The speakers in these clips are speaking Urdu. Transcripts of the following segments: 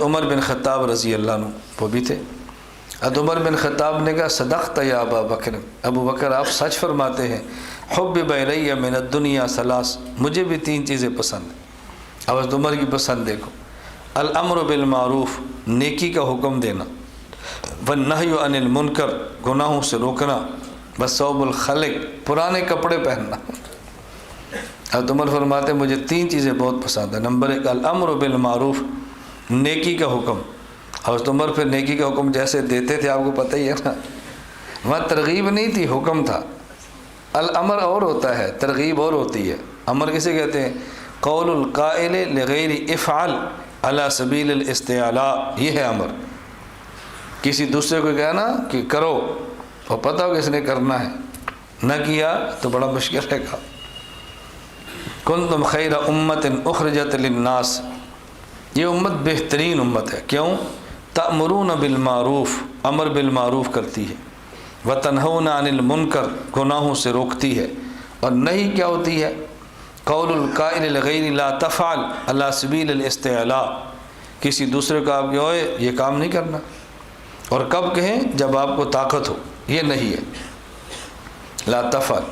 عمر بن خطاب رضی اللہ عنہ وہ بھی تھے۔ حضرت عمر بن خطاب نے کہا صدقت یا ابا بکر، ابو بکر آپ سچ فرماتے ہیں، حبب الی من الدنیا ثلاث، مجھے بھی تین چیزیں پسند ہیں۔ اب حضرت عمر کی پسند دیکھو، الامر بالمعروف، نیکی کا حکم دینا، والنہی عن المنکر، گناہوں سے روکنا، وصوب الخلق، پرانے کپڑے پہننا۔ حضرت عمر فرماتے ہیں مجھے تین چیزیں بہت پسند ہیں۔ نمبر ایک الامر بالمعروف، نیکی کا حکم۔ حضرت عمر پھر نیکی کا حکم جیسے دیتے تھے آپ کو پتہ ہی ہے نا، وہاں ترغیب نہیں تھی، حکم تھا۔ الامر اور ہوتا ہے، ترغیب اور ہوتی ہے۔ امر کسے کہتے ہیں؟ قول القائل لغیر افعل علی سبیل الاستعلاء، یہ ہے امر۔ کسی دوسرے کو کہنا کہ کرو اور پتہ ہو کہ اس نے کرنا ہے، نہ کیا تو بڑا مشکل ہے کام۔ کنتم خیر امت اخرجت للناس، یہ امت بہترین امت ہے۔ کیوں؟ تأمرون بالمعروف، امر بالمعروف کرتی ہے، وتنہون عن المنکر، گناہوں سے روکتی ہے، اور نہیں کیا ہوتی ہے؟ قول القائل لغیر لا تفعل علی سبیل الاستعلاء، کسی دوسرے کو آپ کہ یہ کام نہیں کرنا، اور کب کہیں؟ جب آپ کو طاقت ہو، یہ نہیں ہے لا تفعل۔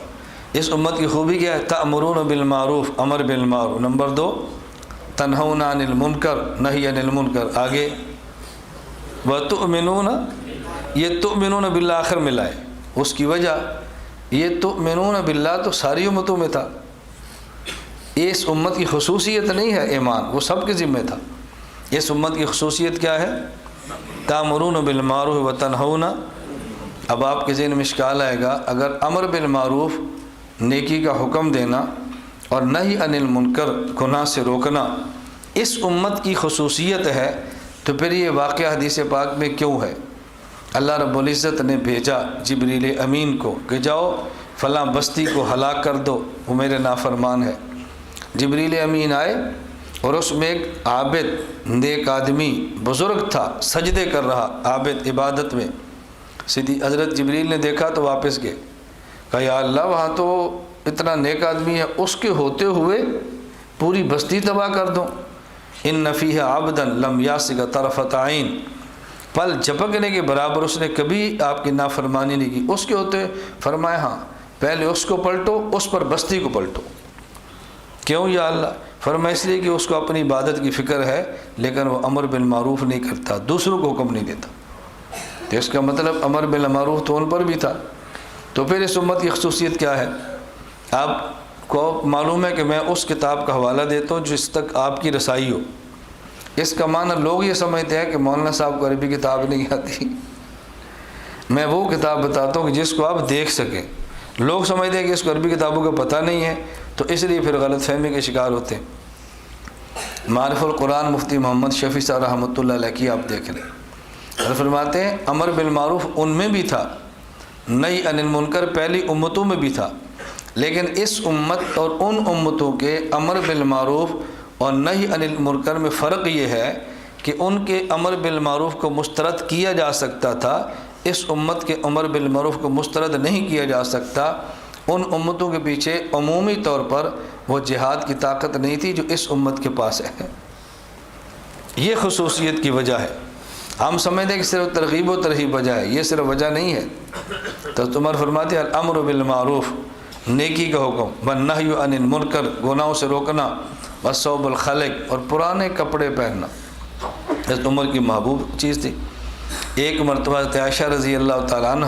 اس امت کی خوبی کیا ہے؟ تأمرون بالمعروف، امر بالمعروف۔ نمبر دو تنہون عن المنکر، نہی عن المنکر۔ آگے وتؤمنون، یہ تؤمنون باللہ آخر میں لائے، اس کی وجہ یہ تؤمنون باللہ تو ساری امتوں میں تھا، اس امت کی خصوصیت نہیں ہے ایمان، وہ سب کے ذمہ تھا۔ اس امت کی خصوصیت کیا ہے؟ تأمرون بالمعروف وتنہون۔ اب آپ کے ذہن میں اشکال آئے گا، اگر امر بالمعروف، نیکی کا حکم دینا، اور نہی عن المنکر، گناہ سے روکنا، اس امت کی خصوصیت ہے، تو پھر یہ واقعہ حدیث پاک میں کیوں ہے؟ اللہ رب العزت نے بھیجا جبریل امین کو کہ جاؤ فلاں بستی کو ہلاک کر دو، وہ میرے نافرمان ہے۔ جبریل امین آئے اور اس میں ایک عابد نیک آدمی بزرگ تھا، سجدے کر رہا، عابد عبادت میں۔ سیدھی حضرت جبریل نے دیکھا تو واپس گئے، کہا یا اللہ وہاں تو اتنا نیک آدمی ہے، اس کے ہوتے ہوئے پوری بستی تباہ کر دو۔ ان فیہ عبدا لم یاسق طرفۃ عین، پل جھپکنے کے برابر اس نے کبھی آپ کی نافرمانی نہیں کی، اس کے ہوتے فرمایا ہاں پہلے اس کو پلٹو، اس پر بستی کو پلٹو۔ کیوں یا اللہ؟ فرمایا اس لیے کہ اس کو اپنی عبادت کی فکر ہے، لیکن وہ امر بالمعروف نہیں کرتا، دوسروں کو حکم نہیں دیتا۔ تو اس کا مطلب امر بالمعروف تو ان پر بھی تھا۔ تو پھر اس امت کی خصوصیت کیا ہے؟ آپ کو معلوم ہے کہ میں اس کتاب کا حوالہ دیتا ہوں جس تک آپ کی رسائی ہو۔ اس کا معنی لوگ یہ سمجھتے ہیں کہ مولانا صاحب کو عربی کتاب نہیں آتی، میں وہ کتاب بتاتا ہوں کہ جس کو آپ دیکھ سکیں۔ لوگ سمجھتے ہیں کہ اس کو عربی کتابوں کا پتہ نہیں ہے، تو اس لیے پھر غلط فہمی کے شکار ہوتے ہیں۔ معرف القرآن مفتی محمد شفیع صاحب رحمۃ اللہ علیہ کی آپ دیکھ لیں، اور فرماتے ہیں امر بالمعروف ان میں بھی تھا، نہی عن المنکر پہلی امتوں میں بھی تھا، لیکن اس امت اور ان امتوں کے امر بالمعروف اور نہی عن المنکر میں فرق یہ ہے کہ ان کے امر بالمعروف کو مسترد کیا جا سکتا تھا، اس امت کے امر بالمعروف کو مسترد نہیں کیا جا سکتا۔ ان امتوں کے پیچھے عمومی طور پر وہ جہاد کی طاقت نہیں تھی جو اس امت کے پاس ہے، یہ خصوصیت کی وجہ ہے۔ ہم سمجھتے ہیں کہ صرف ترغیب و ترہیب وجہ ہے، یہ صرف وجہ نہیں ہے۔ تو عمر فرماتے ہیں الامر بالمعروف، نیکی کا حکم، والنہی عن المنکر، گناہوں سے روکنا، وصوب الخلق، اور پرانے کپڑے پہننا، حضرت عمر کی محبوب چیز تھی۔ ایک مرتبہ حضرت عائشہ رضی اللہ تعالیٰ عنہ،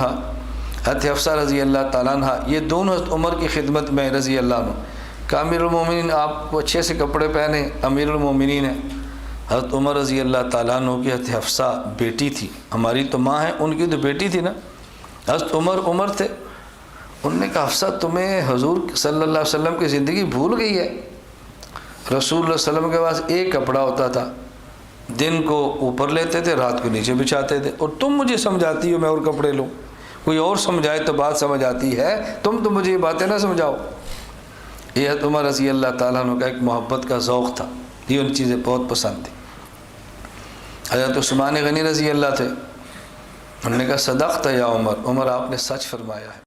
حضرت حفصہ رضی اللہ تعالیٰ عنہ، یہ دونوں حضرت عمر کی خدمت میں رضی اللہ عنہ، کہ امیر المومنین آپ کو اچھے سے کپڑے پہنے، امیر المومنین ہیں۔ حضرت عمر رضی اللہ تعالیٰ عنہ کی حضرت حفصہ بیٹی تھی، ہماری تو ماں ہے، ان کی تو بیٹی تھی نا۔ حضرت عمر تھے، انہوں نے کہا حفصہ تمہیں حضور صلی اللہ علیہ وسلم کی زندگی بھول گئی ہے؟ رسول اللہ علیہ وسلم کے پاس ایک کپڑا ہوتا تھا، دن کو اوپر لیتے تھے، رات کو نیچے بچھاتے تھے، اور تم مجھے سمجھاتی ہو میں اور کپڑے لوں؟ کوئی اور سمجھائے تو بات سمجھ آتی ہے، تم تو مجھے یہ باتیں نہ سمجھاؤ۔ یہ حضرت عمر رضی اللہ تعالیٰ عنہ کا ایک محبت کا ذوق تھا، یہ ان چیزیں بہت پسند تھیں۔ حضرت عثمان غنی رضی اللہ تھے، انہوں نے کہا صدقت یا عمر، عمر آپ نے سچ فرمایا ہے۔